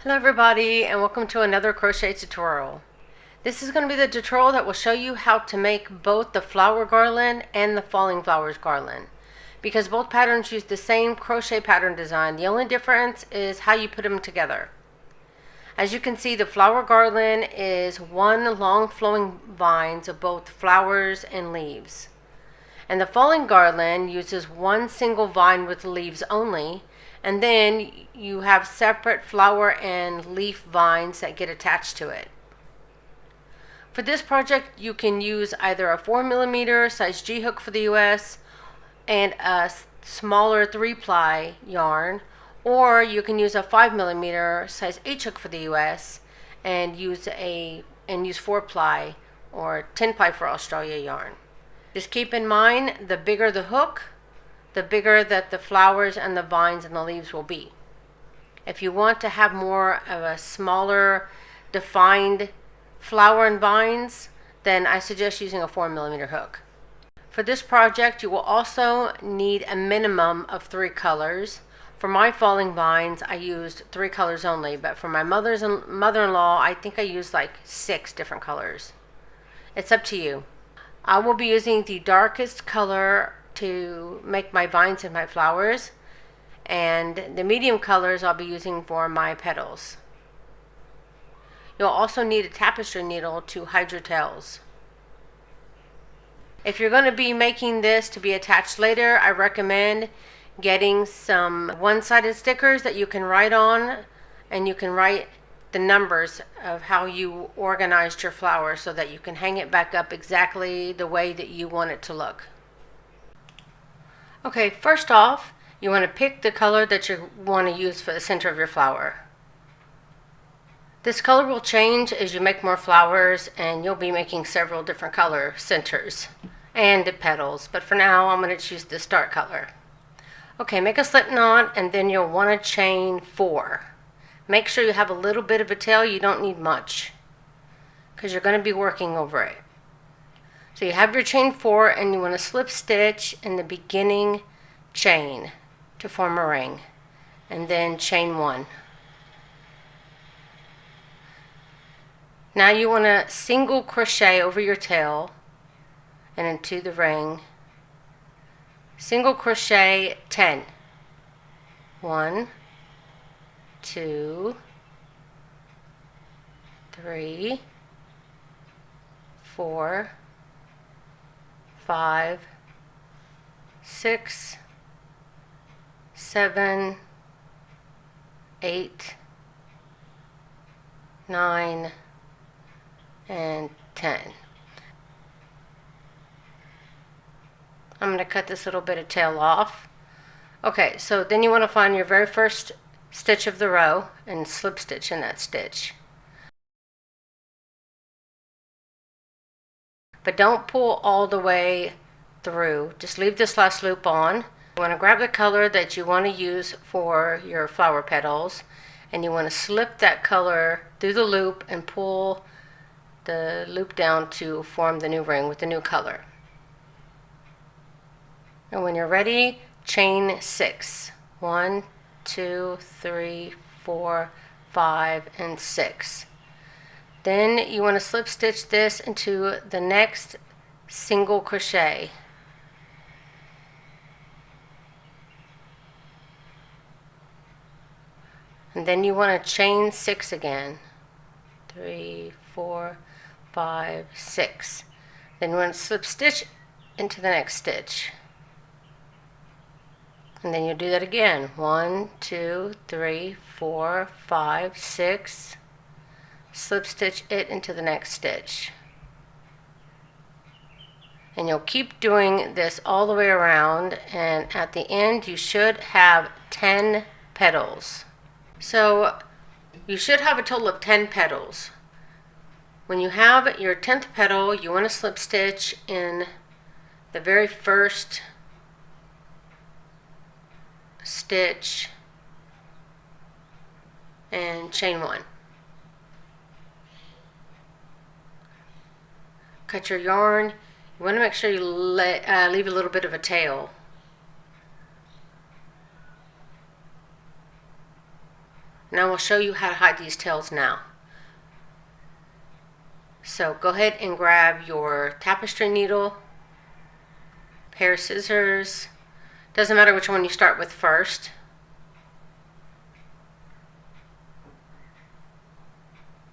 Hello everybody, and welcome to another crochet tutorial. This is going to be the tutorial that will show you how to make both the flower garland and the falling flowers garland, because both patterns use the same crochet pattern design. The only difference is how you put them together. As you can see, the flower garland is one long flowing vines of both flowers and leaves, and the falling garland uses one single vine with leaves only, and then you have separate flower and leaf vines that get attached to it. For this project, you can use either a 4mm size G hook for the US and a smaller 3-ply yarn, or you can use a 5mm size H hook for the US and use 4-ply or 10-ply for Australia yarn. Just keep in mind, the bigger the hook, the bigger that the flowers and the vines and the leaves will be. If you want to have more of a smaller defined flower and vines, then I suggest using a 4mm hook. For this project, you will also need a minimum of 3 colors. For my falling vines, I used 3 colors only, but for my mother-in-law, I think I used like 6 different colors. It's up to you. I will be using the darkest color to make my vines and my flowers, and the medium colors I'll be using for my petals. You'll also need a tapestry needle to hide your tails. If you're going to be making this to be attached later, I recommend getting some one-sided stickers that you can write on, and you can write the numbers of how you organized your flower so that you can hang it back up exactly the way that you want it to look. Okay, first off, you want to pick the color that you want to use for the center of your flower. This color will change as you make more flowers, and you'll be making several different color centers and the petals, but for now I'm going to choose this dark color. Okay, make a slip knot, and then you'll want to chain 4. Make sure you have a little bit of a tail. You don't need much because you're going to be working over it. So you have your chain 4, and you want to slip stitch in the beginning chain to form a ring, and then chain 1. Now you want to single crochet over your tail and into the ring. Single crochet 10. 1, 2, 3, 4, 5, 6, 7, 8, 9, and 10. I'm going to cut this little bit of tail off. Okay, so then you want to find your very first stitch of the row and slip stitch in that stitch. But don't pull all the way through. Just leave this last loop on. You want to grab the color that you want to use for your flower petals, and you want to slip that color through the loop and pull the loop down to form the new ring with the new color. And when you're ready, chain 6. 1, 2, 3, 4, 5, and 6. Then you want to slip stitch this into the next single crochet. And then you want to chain 6 again. 3, 4, 5, 6. Then you want to slip stitch into the next stitch. And then you do that again. 1, 2, 3, 4, 5, 6. Slip stitch it into the next stitch. And you'll keep doing this all the way around, and at the end you should have 10 petals. So you should have a total of 10 petals. When you have your 10th petal, you want to slip stitch in the very first stitch and chain 1. Cut your yarn. You want to make sure you leave a little bit of a tail. And I will show you how to hide these tails now. So go ahead and grab your tapestry needle, pair of scissors. Doesn't matter which one you start with first.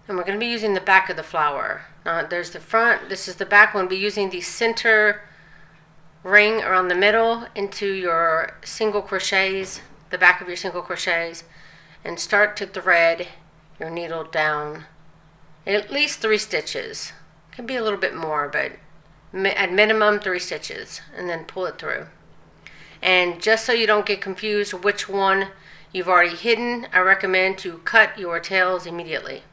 And we're going to be using the back of the flower. Now there's the front, this is the back. We'll be using the center ring around the middle into your single crochets, the back of your single crochets, and start to thread your needle down at least 3 stitches. It can be a little bit more, but at minimum 3 stitches, and then pull it through. And just so you don't get confused which one you've already hidden, I recommend to cut your tails immediately.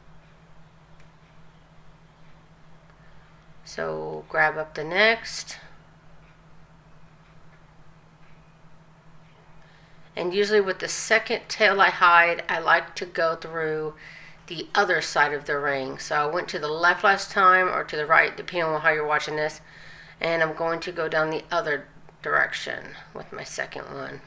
So grab up the next. And usually with the second tail I hide, I like to go through the other side of the ring. So I went to the left last time, or to the right, depending on how you're watching this. And I'm going to go down the other direction with my second one.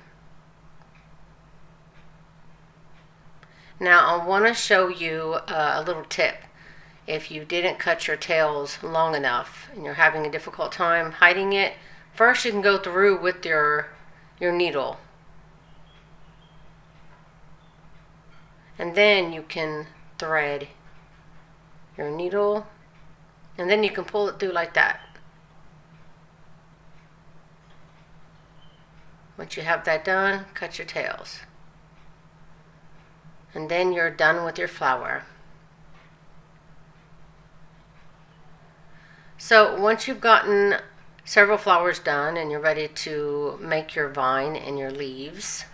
Now I want to show you a little tip. If you didn't cut your tails long enough and you're having a difficult time hiding it, first you can go through with your needle. And then you can thread your needle, and then you can pull it through like that. Once you have that done, cut your tails. And then you're done with your flower. So once you've gotten several flowers done and you're ready to make your vine and your leaves,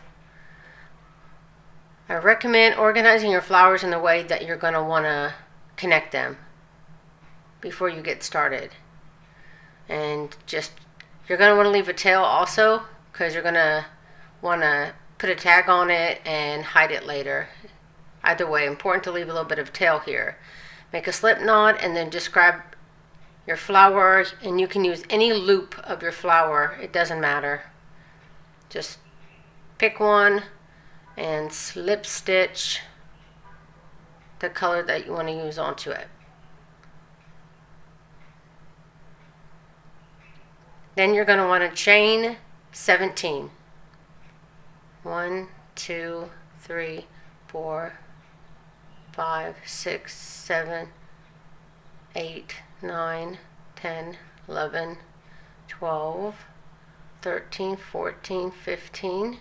I recommend organizing your flowers in the way that you're going to want to connect them before you get started. And you're going to want to leave a tail also, because you're going to want to put a tag on it and hide it later. Either way, important to leave a little bit of tail here. Make a slip knot and then just grab your flower, and you can use any loop of your flower, it doesn't matter. Just pick one and slip stitch the color that you want to use onto it. Then you're going to want to chain 17. 1, 2, 3, 4, 5, 6, 7, 8, 9, 10, 11, 12, 13, 14, 15,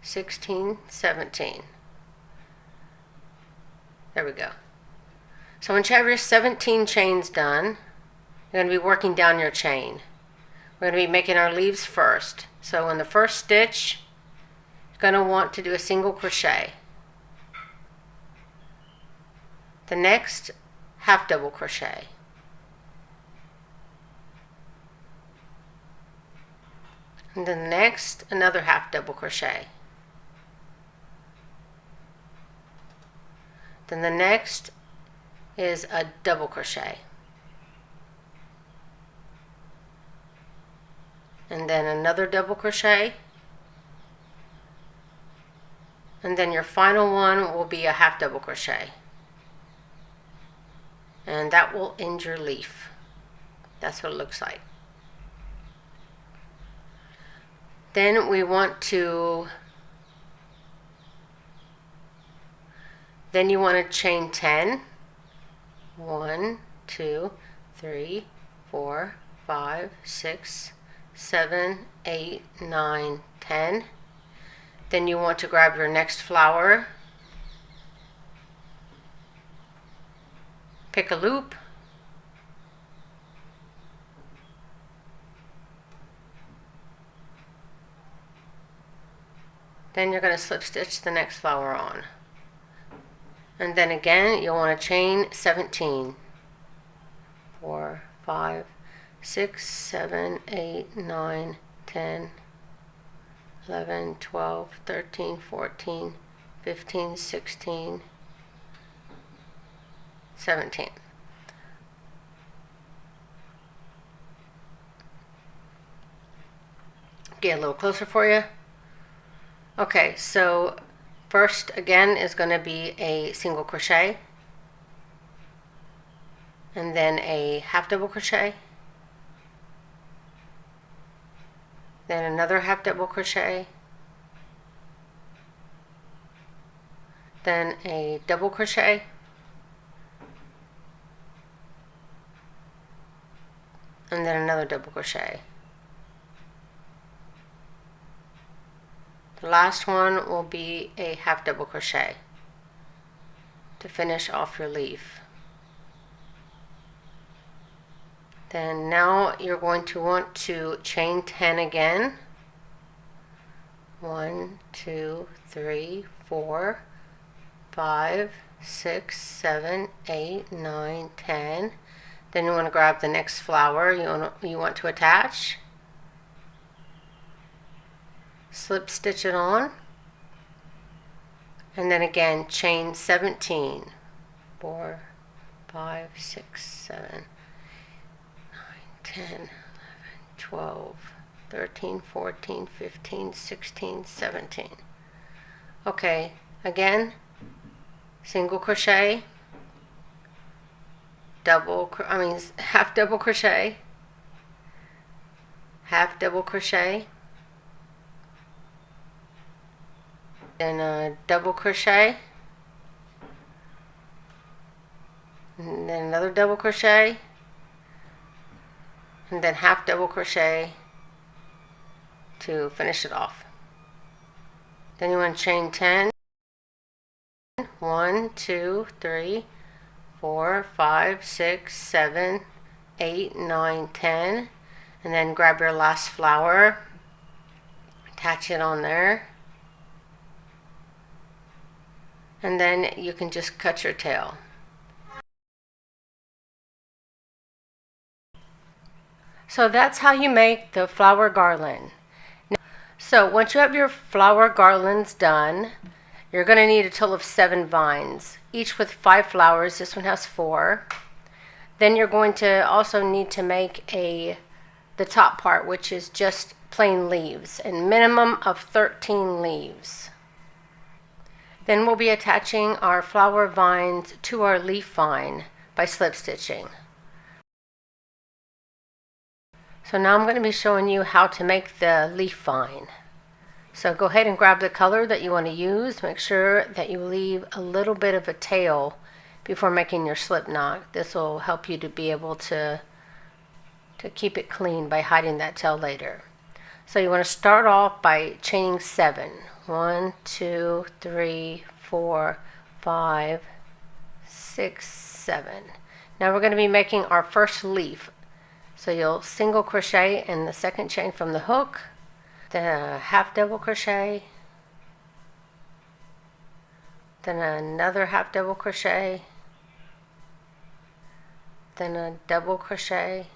16, 17. There we go. So once you have your 17 chains done, you're going to be working down your chain. We're going to be making our leaves first. So in the first stitch, you're going to want to do a single crochet. The next, half double crochet. And then the next, another half double crochet. Then the next is a double crochet. And then another double crochet. And then your final one will be a half double crochet. And that will end your leaf. That's what it looks like. Then we want to, then you want to chain 10. 1, 2, 3, 4, 5, 6, 7, 8, 9, 10. Then you want to grab your next flower, pick a loop, then you're going to slip stitch the next flower on. And then again, you'll want to chain 17. 4, 5, 6, 7, 8, 9, 10, 11, 12, 13, 14, 15, 16, 17. Get a little closer for you. Okay, so First again is going to be a single crochet, and then a half double crochet, then another half double crochet, then a double crochet, and then another double crochet. The last one will be a half double crochet to finish off your leaf. Then now you're going to want to chain 10 again. 1, 2, 3, 4, 5, 6, 7, 8, 9, 10. Then you want to grab the next flower you want to attach. Slip stitch it on. And then again chain 17. 4, 5, 6, 7, 9, 10, 11, 12, 13, 14, 15, 16, 17. Okay, again, single crochet, half double crochet, half double crochet, then a double crochet, and then another double crochet, and then half double crochet to finish it off. Then you want to chain 10. 1, 2, 3, 4, 5, 6, 7, 8, 9, 10. And then grab your last flower, attach it on there, and then you can just cut your tail. So that's how you make the flower garland. So once you have your flower garlands done, you're going to need a total of 7 vines, each with 5 flowers. This one has 4. Then you're going to also need to make the top part, which is just plain leaves, a minimum of 13 leaves. Then we'll be attaching our flower vines to our leaf vine by slip stitching. So now I'm going to be showing you how to make the leaf vine. So go ahead and grab the color that you want to use. Make sure that you leave a little bit of a tail before making your slip knot. This will help you to be able to keep it clean by hiding that tail later. So you want to start off by chaining 7. 1, 2, 3, 4, 5, 6, 7. Now we're going to be making our first leaf. So you'll single crochet in the second chain from the hook, then a half double crochet, then another half double crochet, then a double crochet,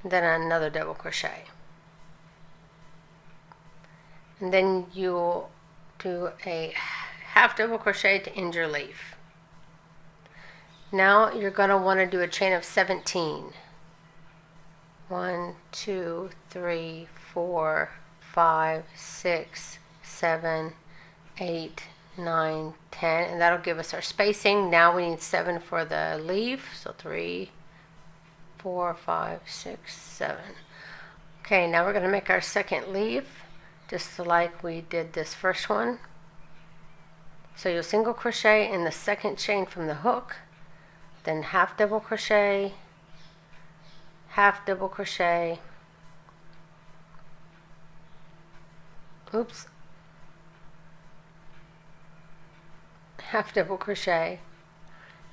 then another double crochet. And then you'll do a half double crochet to end your leaf. Now you're going to want to do a chain of 17. 1, 2, 3, 4, 5, 6, 7, 8, 9, 10, and that'll give us our spacing. Now we need 7 for the leaf, so 3, 4, 5, 6, 7. Okay, now we're going to make our second leaf, just like we did this first one. So you'll single crochet in the second chain from the hook, then half double crochet, half double crochet, half double crochet,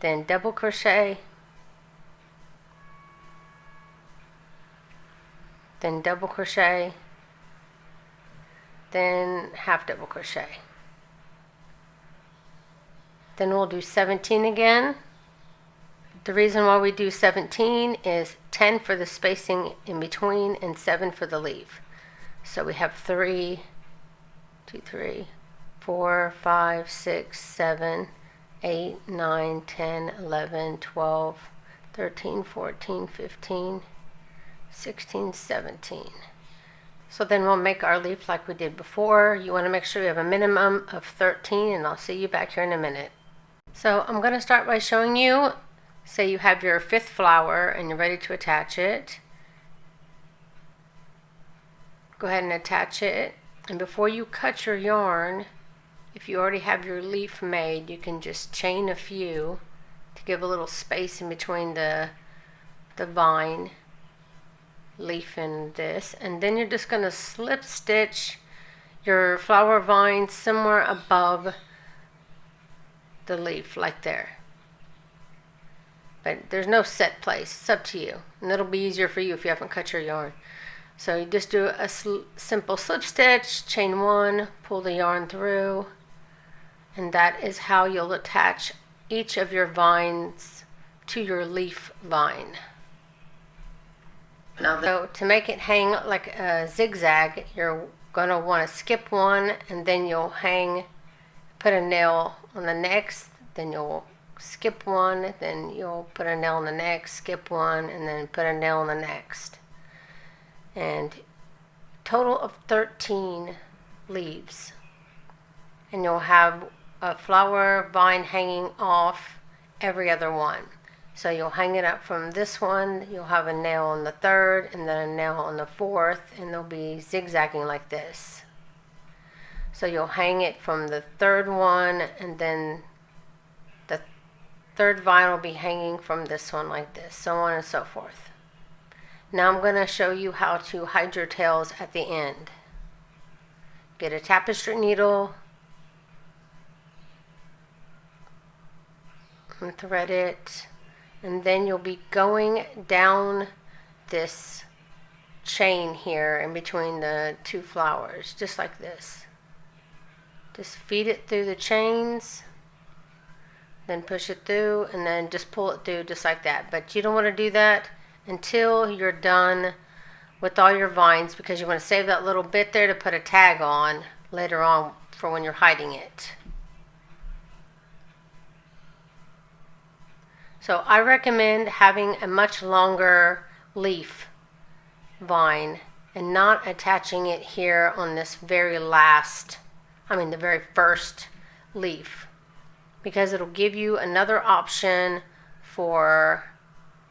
then double crochet, then double crochet, then half double crochet. Then we'll do 17 again. The reason why we do 17 is 10 for the spacing in between and 7 for the leaf. So we have 3, 2, 3, 4, 5, 6, 7, 8, 9, 10, 11, 12, 13, 14, 15, 16, 17. So then we'll make our leaf like we did before. You want to make sure you have a minimum of 13, and I'll see you back here in a minute. So I'm going to start by showing you, say you have your 5th flower and you're ready to attach it. Go ahead and attach it, and before you cut your yarn, if you already have your leaf made, you can just chain a few to give a little space in between the vine leaf and this, and then you're just going to slip stitch your flower vine somewhere above the leaf, like there. But there's no set place, it's up to you, and it'll be easier for you if you haven't cut your yarn. So you just do a simple slip stitch, chain 1, pull the yarn through, and that is how you'll attach each of your vines to your leaf vine. So to make it hang like a zigzag, you're going to want to skip one, and then you'll put a nail on the next, then you'll skip one, then you'll put a nail on the next, skip one, and then put a nail on the next. And total of 13 leaves. And you'll have a flower vine hanging off every other one. So you'll hang it up from this one, you'll have a nail on the 3rd, and then a nail on the 4th, and they'll be zigzagging like this. So you'll hang it from the 3rd one, and then the 3rd vine will be hanging from this one like this, so on and so forth. Now I'm going to show you how to hide your tails at the end. Get a tapestry needle and thread it, and then you'll be going down this chain here in between the 2 flowers, just like this. Just feed it through the chains, then push it through, and then just pull it through just like that. But you don't want to do that until you're done with all your vines, because you want to save that little bit there to put a tag on later on for when you're hiding it. So I recommend having a much longer leaf vine and not attaching it here on this the very first leaf, because it'll give you another option for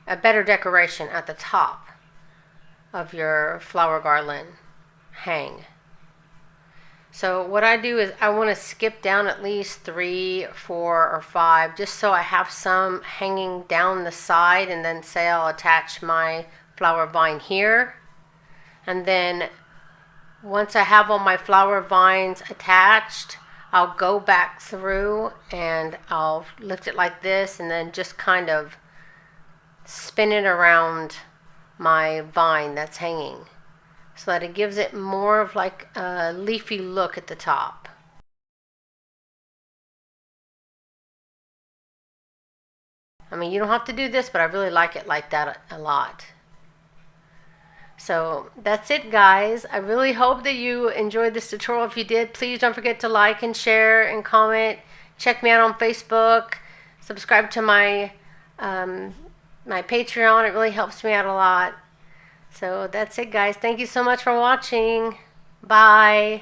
a better decoration at the top of your flower garland hang. So what I do is I want to skip down at least 3, 4, or 5, just so I have some hanging down the side, and then say I'll attach my flower vine here, and then once I have all my flower vines attached, I'll go back through and I'll lift it like this, and then just kind of spin it around my vine that's hanging, so that it gives it more of like a leafy look at the top. I mean, you don't have to do this, but I really like it like that a lot. So that's it, guys. I really hope that you enjoyed this tutorial. If you did, please don't forget to like and share and comment. Check me out on Facebook. Subscribe to my my Patreon. It really helps me out a lot. So that's it, guys. Thank you so much for watching. Bye.